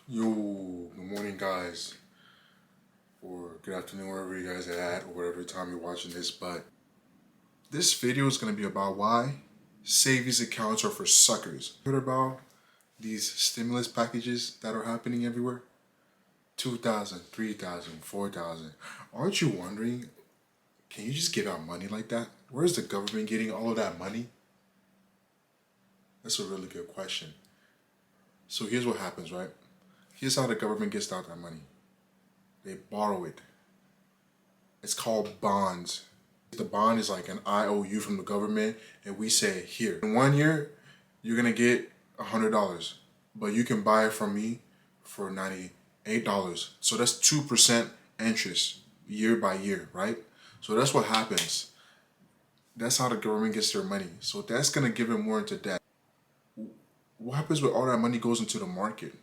Yo, good morning, guys, or good afternoon, wherever you guys are at, or whatever time you're watching this. But this video is going to be about why savings accounts are for suckers. Heard about these stimulus packages that are happening everywhere? 2,000, 3,000, 4,000. Aren't you wondering, can you just give out money like that? Where's the government getting all of that money? That's a really good question. So here's what happens, right? Here's how the government gets out that money. They borrow it. It's called bonds. The bond is like an IOU from the government, and we say, here, in 1 year, you're gonna get $100, but you can buy it from me for $98. So that's 2% interest year by year, right? So that's what happens. That's how the government gets their money. So that's gonna give them more into debt. What happens when all that money goes into the market?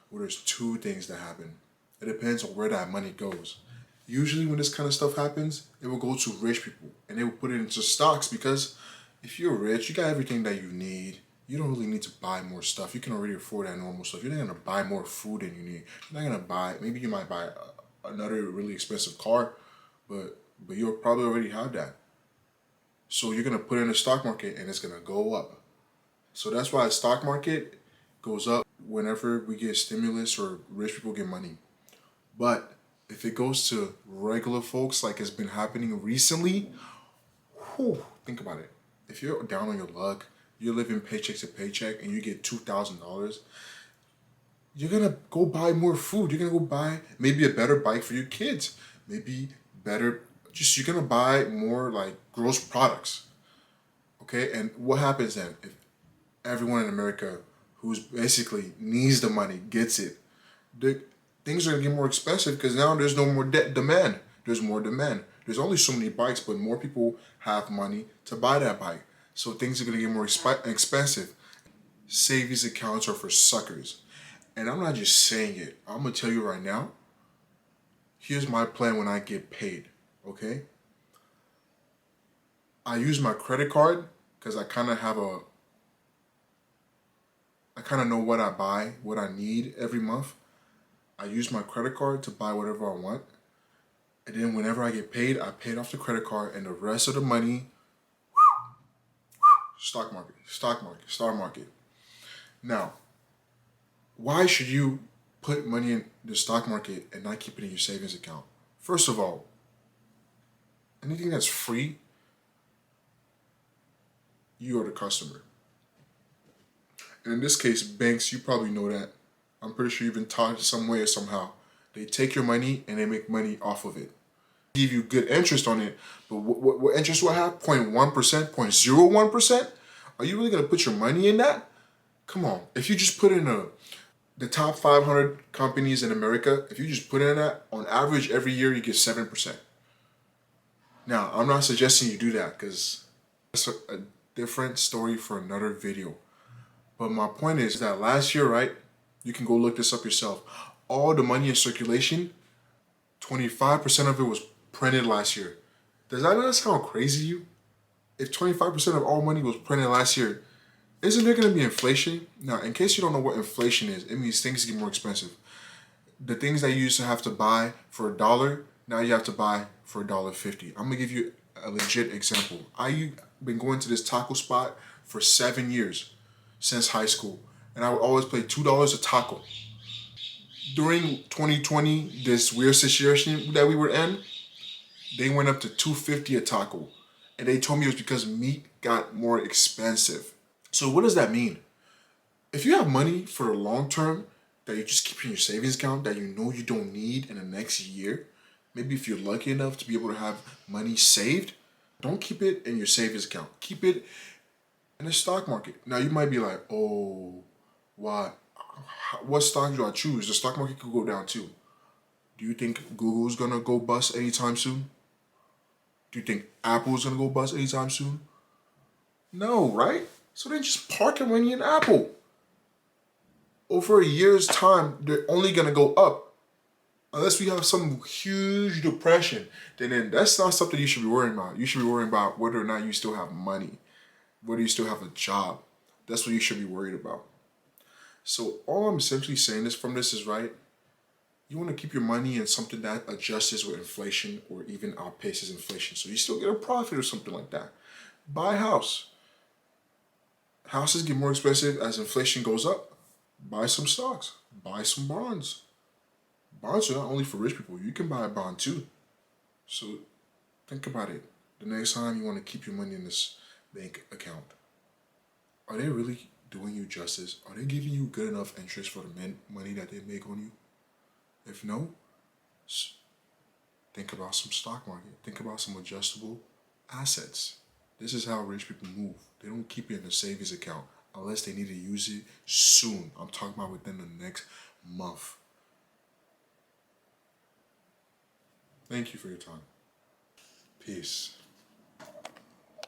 Well, there's two things that happen. It depends on where that money goes. Usually when this kind of stuff happens, it will go to rich people and they will put it into stocks because if you're rich, you got everything that you need. You don't really need to buy more stuff. You can already afford that normal stuff. You're not gonna buy more food than you need. You're not gonna buy. Maybe you might buy another really expensive car, but you'll probably already have that. So you're gonna put it in the stock market and it's gonna go up. So that's why the stock market goes up whenever we get stimulus or rich people get money. But if it goes to regular folks like it's been happening recently, whew, think about it. If you're down on your luck, you're living paycheck to paycheck and you get $2,000, you're gonna go buy more food. You're gonna go buy maybe a better bike for your kids. Maybe better, just you're gonna buy more like gross products. Okay, and what happens then if everyone in America who's basically needs the money gets it? The things are gonna get more expensive because now there's no more demand. There's more demand. There's only so many bikes, but more people have money to buy that bike. So things are gonna get more expensive. Savings accounts are for suckers. And I'm not just saying it. I'm gonna tell you right now. Here's my plan when I get paid. Okay? I use my credit card because I kind of know what I buy, what I need every month. I use my credit card to buy whatever I want. And then whenever I get paid, I pay it off the credit card and the rest of the money, stock market, stock market, stock market. Now, why should you put money in the stock market and not keep it in your savings account? First of all, anything that's free, you are the customer. And in this case, banks, you probably know that. I'm pretty sure you've been taught some way or somehow. They take your money and they make money off of it. Give you good interest on it, but what interest will I have? 0.1%, 0.01%? Are you really gonna put your money in that? Come on. If you just put in the top 500 companies in America, if you just put in that, on average every year you get 7%. Now, I'm not suggesting you do that because that's a different story for another video. But my point is that last year, right? You can go look this up yourself. All the money in circulation, 25% of it was printed last year. Does that not sound crazy to you? If 25% of all money was printed last year, isn't there going to be inflation? Now, in case you don't know what inflation is, it means things get more expensive. The things that you used to have to buy for $1, now you have to buy for $1.50. I'm going to give you a legit example. I've been going to this taco spot for 7 years since high school, and I would always pay $2 a taco. During 2020, this weird situation that we were in, they went up to $2.50 a taco, and they told me it was because meat got more expensive. So what does that mean? If you have money for the long term that you just keep in your savings account that you know you don't need in the next year, maybe if you're lucky enough to be able to have money saved, don't keep it in your savings account. Keep it in the stock market. Now you might be like, oh, why? What stock do I choose? The stock market could go down too. Do you think Google's gonna go bust anytime soon? Do you think Apple's gonna go bust anytime soon? No, right? So then just park your money in Apple. Over a year's time, they're only gonna go up. Unless we have some huge depression, then that's not something you should be worrying about. You should be worrying about whether or not you still have money, whether you still have a job. That's what you should be worried about. So all I'm essentially saying is from this is right. You want to keep your money in something that adjusts with inflation or even outpaces inflation. So you still get a profit or something like that. Buy a house. Houses get more expensive as inflation goes up. Buy some stocks. Buy some bonds. Bonds are not only for rich people. You can buy a bond too. So think about it. The next time you want to keep your money in this bank account, are they really doing you justice? Are they giving you good enough interest for the money that they make on you? If no, think about some stock market. Think about some adjustable assets. This is how rich people move. They don't keep it in a savings account unless they need to use it soon. I'm talking about within the next month. Thank you for your time. Peace.